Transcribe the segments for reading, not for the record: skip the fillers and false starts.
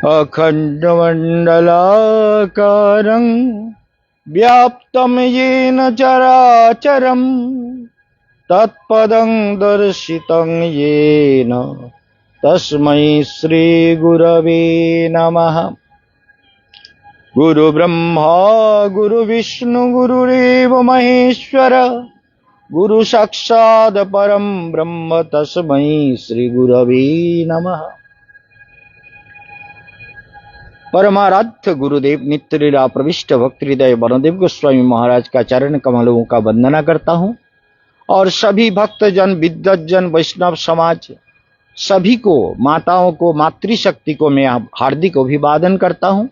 अखण्डमण्डलाकारं व्याप्तं येन चराचरं तत्पदं दर्शितं येन तस्मै श्रीगुरवे नमः। गुरुब्रह्मा गुरुविष्णु गुरुदेव महेश्वर गुरु साक्षात् परं ब्रह्म तस्मै श्रीगुरवे नमः। परमाराध्य गुरुदेव नित्य लीला प्रविष्ट भक्त हृदय वरुणदेव गोस्वामी महाराज का चरण कमलों का वंदना करता हूं और सभी भक्तजन विद्वज्जन वैष्णव समाज सभी को, माताओं को, मातृशक्ति को मैं हार्दिक अभिवादन करता हूं।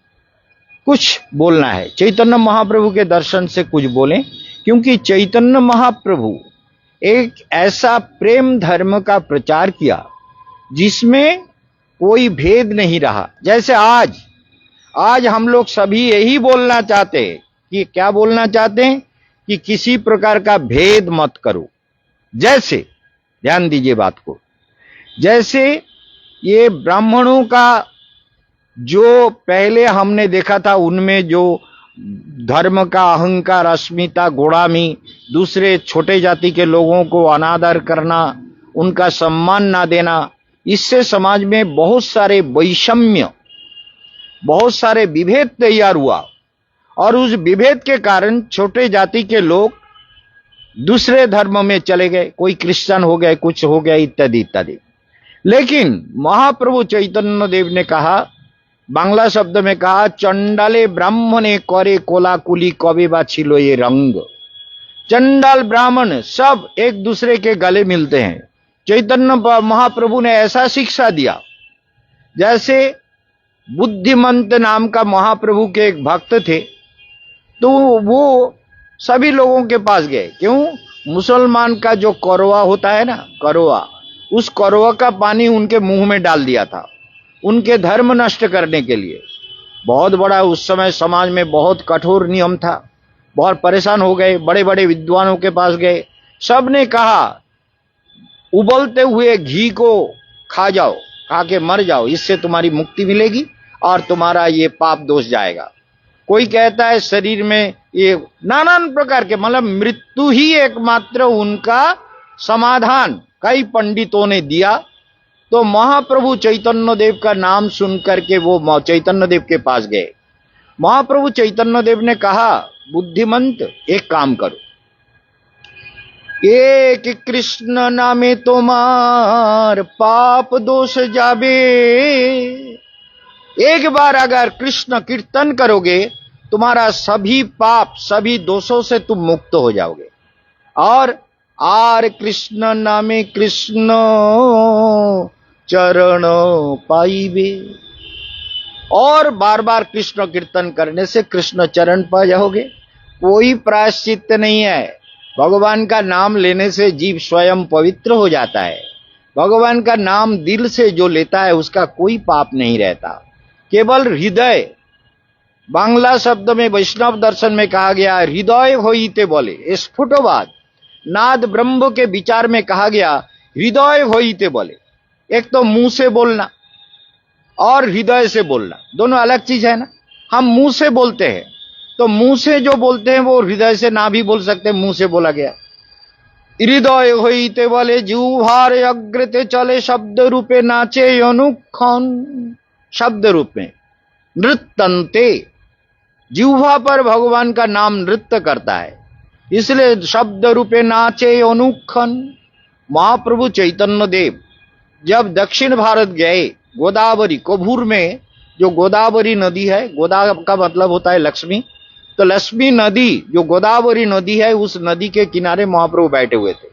कुछ बोलना है, चैतन्य महाप्रभु के दर्शन से कुछ बोलें, क्योंकि चैतन्य महाप्रभु एक ऐसा प्रेम धर्म का प्रचार किया जिसमें कोई भेद नहीं रहा। जैसे आज हम लोग सभी यही बोलना चाहते हैं कि क्या बोलना चाहते हैं कि किसी प्रकार का भेद मत करो। जैसे ध्यान दीजिए बात को, जैसे ये ब्राह्मणों का जो पहले हमने देखा था, उनमें जो धर्म का अहंकार, अस्मिता, गोड़ामी, दूसरे छोटे जाति के लोगों को अनादर करना, उनका सम्मान ना देना, इससे समाज में बहुत सारे वैषम्य, बहुत सारे विभेद तैयार हुआ और उस विभेद के कारण छोटे जाति के लोग दूसरे धर्म में चले गए, कोई क्रिश्चियन हो गए, कुछ हो गया, इत्यादि इत्यादि। लेकिन महाप्रभु चैतन्य देव ने कहा, बांग्ला शब्द में कहा, चंडाले ब्राह्मणे करे कोलाकुली कबे बा छिलो ये रंग। चंडाल ब्राह्मण सब एक दूसरे के गले मिलते हैं। चैतन्य महाप्रभु ने ऐसा शिक्षा दिया, जैसे बुद्धिमंत नाम का महाप्रभु के एक भक्त थे, तो वो सभी लोगों के पास गए। क्यों? मुसलमान का जो करवा होता है ना, करवा, उस करवा का पानी उनके मुंह में डाल दिया था, उनके धर्म नष्ट करने के लिए। बहुत बड़ा उस समय समाज में बहुत कठोर नियम था, बहुत परेशान हो गए। बड़े बड़े विद्वानों के पास गए, सब ने कहा उबलते हुए घी को खा जाओ, खा के मर जाओ, इससे तुम्हारी मुक्ति मिलेगी और तुम्हारा ये पाप दोष जाएगा। कोई कहता है शरीर में ये नाना प्रकार के, मतलब मृत्यु ही एकमात्र उनका समाधान कई पंडितों ने दिया। तो महाप्रभु चैतन्य देव का नाम सुनकर के वो चैतन्य देव के पास गए। महाप्रभु चैतन्य देव ने कहा, बुद्धिमंत एक काम करो, एक कृष्ण नामे तुम्हार पाप दोष जाबे। एक बार अगर कृष्ण कीर्तन करोगे, तुम्हारा सभी पाप, सभी दोषों से तुम मुक्त हो जाओगे। और आर कृष्ण नामे कृष्ण चरण पाइबे, और बार बार कृष्ण कीर्तन करने से कृष्ण चरण पा जाओगे। कोई प्रायश्चित नहीं है। भगवान का नाम लेने से जीव स्वयं पवित्र हो जाता है। भगवान का नाम दिल से जो लेता है उसका कोई पाप नहीं रहता, केवल हृदय। बांग्ला शब्द में वैष्णव दर्शन में कहा गया, हृदय होइते बोले, स्फुटवाद। नाद ब्रह्म के विचार में कहा गया, हृदय होइते बोले। एक तो मुंह से बोलना और हृदय से बोलना दोनों अलग चीज है ना। हम मुंह से बोलते हैं, तो मुंह से जो बोलते हैं वो हृदय से ना भी बोल सकते, मुंह से बोला गया। हृदय होइते बोले जिह्वार अग्रते चले, शब्द रूपे नाचे अनुक्षण। शब्द रूप में नृत्यन्ते, जिह्वा पर भगवान का नाम नृत्य करता है, इसलिए शब्द रूपे नाचे अनुक्षण। महाप्रभु चैतन्य देव जब दक्षिण भारत गए, गोदावरी, कोभूर में जो गोदावरी नदी है, गोदा का मतलब होता है लक्ष्मी, तो लक्ष्मी नदी जो गोदावरी नदी है, उस नदी के किनारे महाप्रभु बैठे हुए थे।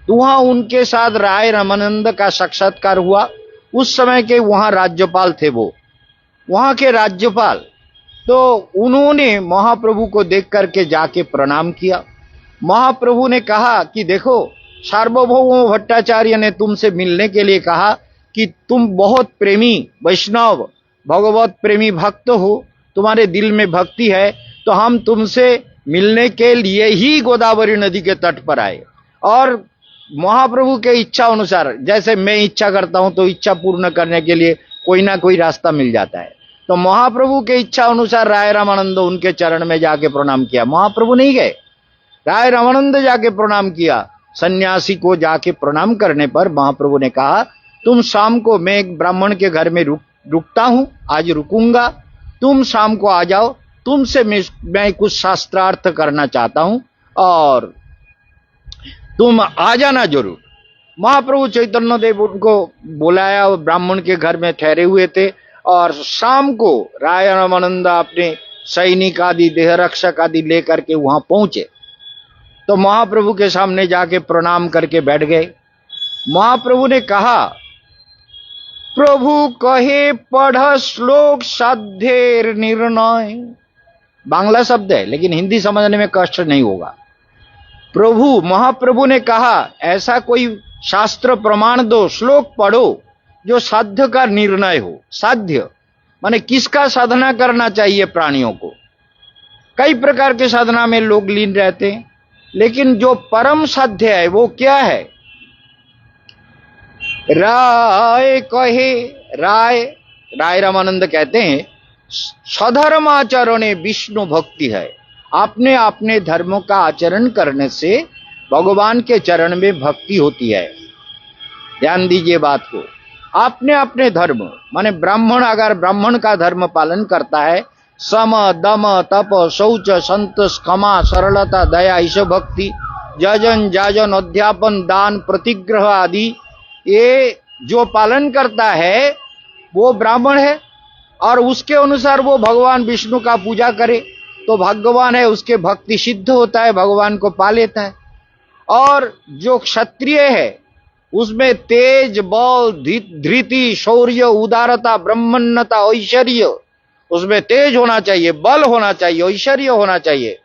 तो वहां उनके साथ राय रामानंद का साक्षात्कार हुआ। उस समय के वहां राज्यपाल थे, वो वहां के राज्यपाल। तो उन्होंने महाप्रभु को देख करके जाके प्रणाम किया। महाप्रभु ने कहा कि देखो, सार्वभौम भट्टाचार्य ने तुमसे मिलने के लिए कहा कि तुम बहुत प्रेमी वैष्णव, भगवत प्रेमी भक्त हो, तुम्हारे दिल में भक्ति है, तो हम तुमसे मिलने के लिए ही गोदावरी नदी के तट पर आए। और महाप्रभु के इच्छा अनुसार, जैसे मैं इच्छा करता हूं तो इच्छा पूर्ण करने के लिए कोई ना कोई रास्ता मिल जाता है। तो महाप्रभु के इच्छा अनुसार राय रामानंद उनके चरण में जाके प्रणाम किया। महाप्रभु नहीं गए, राय रामानंद जाके प्रणाम किया। सन्यासी को जाके प्रणाम करने पर महाप्रभु ने कहा, तुम शाम को, मैं एक ब्राह्मण के घर में रुकता हूं, आज रुकूंगा, तुम शाम को आ जाओ, तुमसे मैं कुछ शास्त्रार्थ करना चाहता हूं और तुम आ जाना जरूर। महाप्रभु चैतन्य देव उनको बुलाया, वो ब्राह्मण के घर में ठहरे हुए थे और शाम को राय रामानंद अपने सैनिक आदि, देह रक्षक आदि लेकर के वहां पहुंचे। तो महाप्रभु के सामने जाके प्रणाम करके बैठ गए। महाप्रभु ने कहा, प्रभु कहे पढ़ श्लोक साध्येर निर्णय। बांग्ला शब्द है लेकिन हिंदी समझने में कष्ट नहीं होगा। महाप्रभु ने कहा, ऐसा कोई शास्त्र प्रमाण दो, श्लोक पढ़ो जो साध्य का निर्णय हो। साध्य माने किसका साधना करना चाहिए प्राणियों को। कई प्रकार के साधना में लोग लीन रहते हैं, लेकिन जो परम साध्य है वो क्या है? राय कहे, राय रामानंद कहते हैं, सधर्माचरणे विष्णु भक्ति है। आपने अपने धर्मों का आचरण करने से भगवान के चरण में भक्ति होती है। ध्यान दीजिए बात को। आपने अपने धर्म माने ब्राह्मण अगर ब्राह्मण का धर्म पालन करता है, सम दम तप शौच संतोष क्षमा सरलता दया ईश्वर भक्ति जजन जाजन अध्यापन दान प्रतिग्रह आदि, ये जो पालन करता है वो ब्राह्मण है और उसके अनुसार वो भगवान विष्णु का पूजा करे तो भगवान है, उसके भक्ति सिद्ध होता है, भगवान को पा लेता है। और जो क्षत्रिय है उसमें तेज बल धृति शौर्य उदारता ब्रह्मण्यता ऐश्वर्य, उसमें तेज होना चाहिए, बल होना चाहिए, ऐश्वर्य होना चाहिए।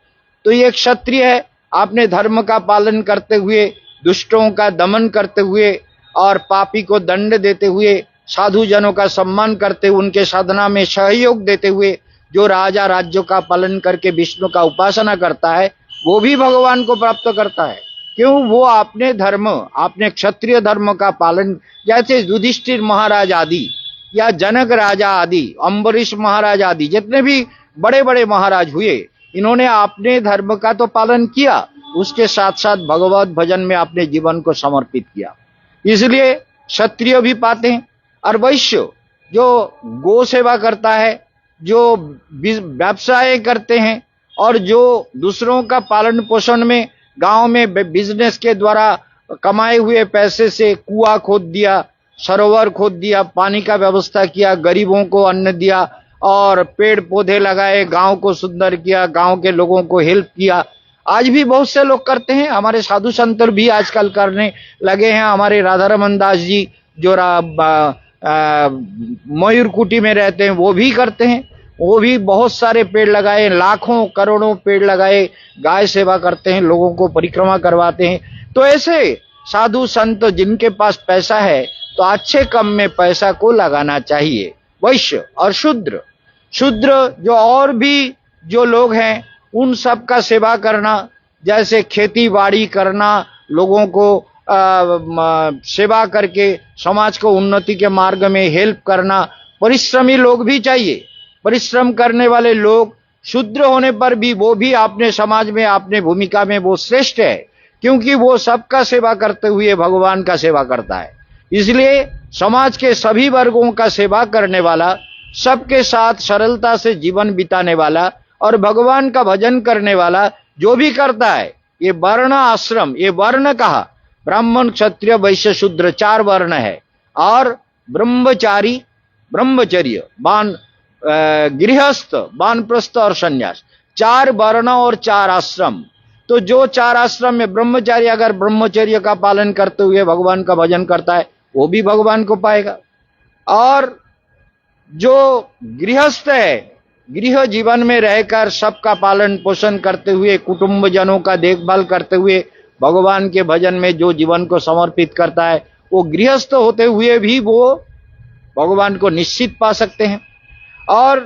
तो ये क्षत्रिय है। आपने धर्म का पालन करते हुए, दुष्टों का दमन करते हुए और पापी को दंड देते हुए, साधु जनों का सम्मान करते हुए, उनके साधना में सहयोग देते हुए जो राजा राज्यों का पालन करके विष्णु का उपासना करता है वो भी भगवान को प्राप्त करता है। क्यों? वो अपने धर्म, अपने क्षत्रिय धर्म का पालन, जैसे युधिष्ठिर महाराज आदि या जनक राजा आदि, अम्बरीश महाराज आदि, जितने भी बड़े बड़े महाराज हुए, इन्होंने अपने धर्म का तो पालन किया, उसके साथ साथ भगवत भजन में अपने जीवन को समर्पित किया। इसलिए क्षत्रिय भी पाते हैं। और वैश्य जो गो सेवा करता है, जो व्यवसाय करते हैं और जो दूसरों का पालन पोषण में गांव में बिजनेस के द्वारा कमाए हुए पैसे से कुआं खोद दिया, सरोवर खोद दिया, पानी का व्यवस्था किया, गरीबों को अन्न दिया और पेड़ पौधे लगाए, गांव को सुंदर किया, गांव के लोगों को हेल्प किया। आज भी बहुत से लोग करते हैं। हमारे साधु संत भी आजकल करने लगे हैं। हमारे राधारमन दास जी जो मयूर कुटी में रहते हैं वो भी करते हैं। वो भी बहुत सारे पेड़ लगाए, लाखों करोड़ों पेड़ लगाए, गाय सेवा करते हैं, लोगों को परिक्रमा करवाते हैं। तो ऐसे साधु संत जिनके पास पैसा है तो अच्छे काम में पैसा को लगाना चाहिए। वैश्य और शूद्र जो और भी जो लोग हैं उन सब का सेवा करना, जैसे खेती बाड़ी करना, लोगों को सेवा करके समाज को उन्नति के मार्ग में हेल्प करना। परिश्रमी लोग भी चाहिए। परिश्रम करने वाले लोग शूद्र होने पर भी वो भी अपने समाज में, अपने भूमिका में वो श्रेष्ठ है, क्योंकि वो सबका सेवा करते हुए भगवान का सेवा करता है। इसलिए समाज के सभी वर्गों का सेवा करने वाला, सबके साथ सरलता से जीवन बिताने वाला और भगवान का भजन करने वाला जो भी करता है, ये वर्ण आश्रम, ये वर्ण कहा, ब्राह्मण क्षत्रिय वैश्य शूद्र 4 वर्ण है। और ब्रह्मचारी, ब्रह्मचर्य, गृहस्थ, वानप्रस्थ और संन्यास, 4 वर्ण और 4 आश्रम। तो जो 4 आश्रम में ब्रह्मचारी अगर ब्रह्मचर्य का पालन करते हुए भगवान का भजन करता है वो भी भगवान को पाएगा। और जो गृहस्थ है, गृह जीवन में रहकर सबका पालन पोषण करते हुए, कुटुंब जनों का देखभाल करते हुए भगवान के भजन में जो जीवन को समर्पित करता है, वो गृहस्थ होते हुए भी वो भगवान को निश्चित पा सकते हैं। और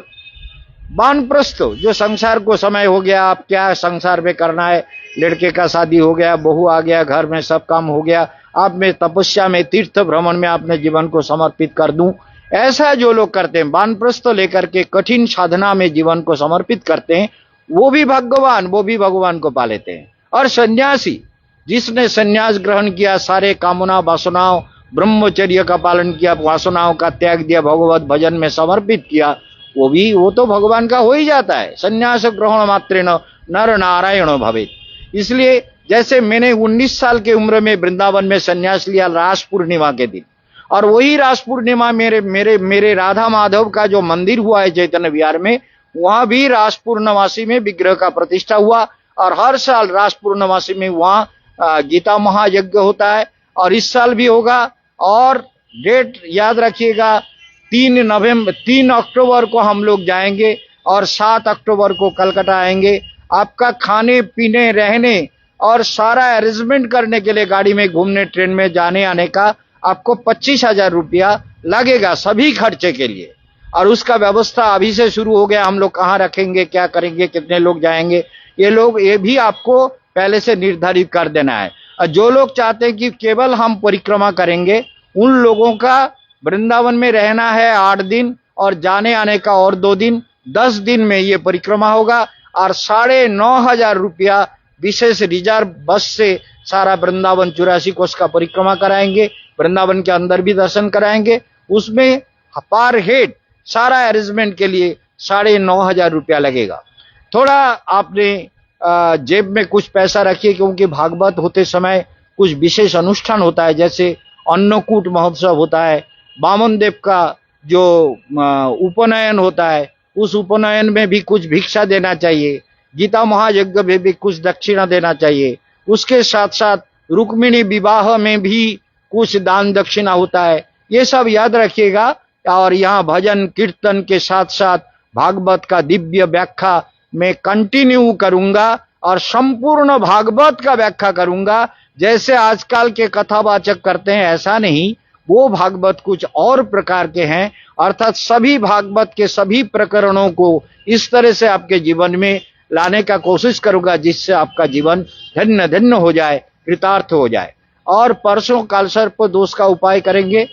वानप्रस्थ जो संसार को समय हो गया, आप क्या संसार में करना है, लड़के का शादी हो गया, बहू आ गया, घर में सब काम हो गया, आप में तपस्या में, तीर्थ भ्रमण में अपने जीवन को समर्पित कर दूं, ऐसा जो लोग करते हैं, वानप्रस्थ लेकर के कठिन साधना में जीवन को समर्पित करते हैं, वो भी भगवान को पा लेते हैं। और सन्यासी, जिसने सन्यास ग्रहण किया, सारे कामना वासनाओं, ब्रह्मचर्य का पालन किया, वासनाओं का त्याग दिया, भगवत भजन में समर्पित किया, वो तो भगवान का हो ही जाता है। सन्यास ग्रहण मात्रेण नर नारायण भवेत्। इसलिए जैसे मैंने 19 साल की उम्र में वृंदावन में सन्यास लिया रास पूर्णिमा के दिन, और वही रास पूर्णिमा मेरे राधा माधव का जो मंदिर हुआ है चैतन्य विहार में, वहां भी रास पूर्णमासी में विग्रह का प्रतिष्ठा हुआ। और हर साल रास पूर्णमासी में वहां गीता महायज्ञ होता है, और इस साल भी होगा। और डेट याद रखिएगा, 3 अक्टूबर को हम लोग जाएंगे और 7 अक्टूबर को कलकत्ता आएंगे। आपका खाने पीने रहने और सारा अरेंजमेंट करने के लिए, गाड़ी में घूमने, ट्रेन में जाने आने का आपको 25,000 रुपया लगेगा सभी खर्चे के लिए। और उसका व्यवस्था अभी से शुरू हो गया। हम लोग कहाँ रखेंगे, क्या करेंगे, कितने लोग जाएंगे, ये भी आपको पहले से निर्धारित कर देना है। और जो लोग चाहते हैं कि केवल हम परिक्रमा करेंगे, उन लोगों का वृंदावन में रहना है 8 दिन और जाने आने का और 2 दिन, 10 दिन में ये परिक्रमा होगा। और 9,500 रुपया विशेष रिजर्व बस से सारा वृंदावन 84 कोस का परिक्रमा कराएंगे, वृंदावन के अंदर भी दर्शन कराएंगे। उसमें पर हेड सारा अरेंजमेंट के लिए 9,500 रुपया लगेगा। थोड़ा आपने जेब में कुछ पैसा रखिए, क्योंकि भागवत होते समय कुछ विशेष अनुष्ठान होता है, जैसे अन्नकूट महोत्सव होता है, वामन देव का जो उपनयन होता है, उस उपनयन में भी कुछ भिक्षा देना चाहिए, गीता महायज्ञ में भी कुछ दक्षिणा देना चाहिए। उसके साथ साथ रुक्मिणी विवाह में भी कुछ दान दक्षिणा होता है। ये सब याद रखिएगा। और यहाँ भजन कीर्तन के साथ साथ भागवत का दिव्य व्याख्या मैं कंटिन्यू करूंगा और संपूर्ण भागवत का व्याख्या करूंगा। जैसे आजकल के कथावाचक करते हैं, ऐसा नहीं, वो भागवत कुछ और प्रकार के हैं। अर्थात सभी भागवत के सभी प्रकरणों को इस तरह से आपके जीवन में लाने का कोशिश करूंगा, जिससे आपका जीवन धन्य धन्य हो जाए, कृतार्थ हो जाए। और परसों कालसर्प दोष का उपाय करेंगे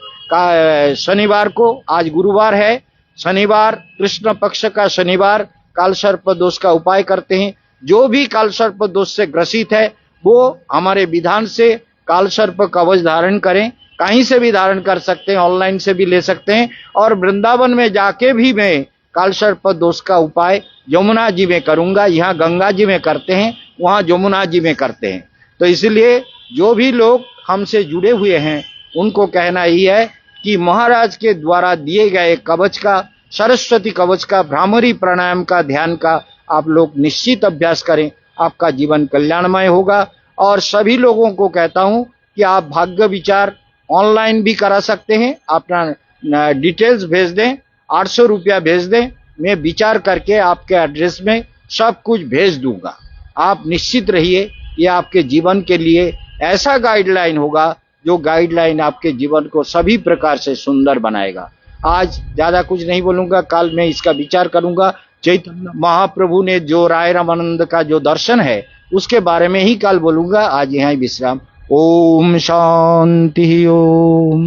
शनिवार को। आज गुरुवार है, शनिवार कृष्ण पक्ष का शनिवार कालसर्प दोष का उपाय करते हैं। जो भी कालसर्प दोष से ग्रसित है, वो हमारे विधान से कालसर्प कवच धारण करें। कहीं से भी धारण कर सकते हैं, ऑनलाइन से भी ले सकते हैं। और वृंदावन में जाके भी मैं कालसर्प दोष का उपाय यमुना जी में करूंगा। यहाँ गंगा जी में करते हैं, वहाँ यमुना जी में करते हैं। तो इसलिए जो भी लोग हमसे जुड़े हुए हैं, उनको कहना ही है कि महाराज के द्वारा दिए गए कवच का, सरस्वती कवच का, भ्रामरी प्राणायाम का, ध्यान का आप लोग निश्चित अभ्यास करें। आपका जीवन कल्याणमय होगा। और सभी लोगों को कहता हूं कि आप भाग्य विचार ऑनलाइन भी करा सकते हैं। अपना डिटेल्स भेज दें, 800 रुपया भेज दें, मैं विचार करके आपके एड्रेस में सब कुछ भेज दूंगा। आप निश्चित रहिए, ये आपके जीवन के लिए ऐसा गाइडलाइन होगा जो गाइडलाइन आपके जीवन को सभी प्रकार से सुंदर बनाएगा। आज ज्यादा कुछ नहीं बोलूंगा, कल मैं इसका विचार करूंगा। चैतन्य महाप्रभु ने जो राय रामानंद का जो दर्शन है, उसके बारे में ही कल बोलूंगा। आज यहाँ विश्राम। ओम शांति ओम।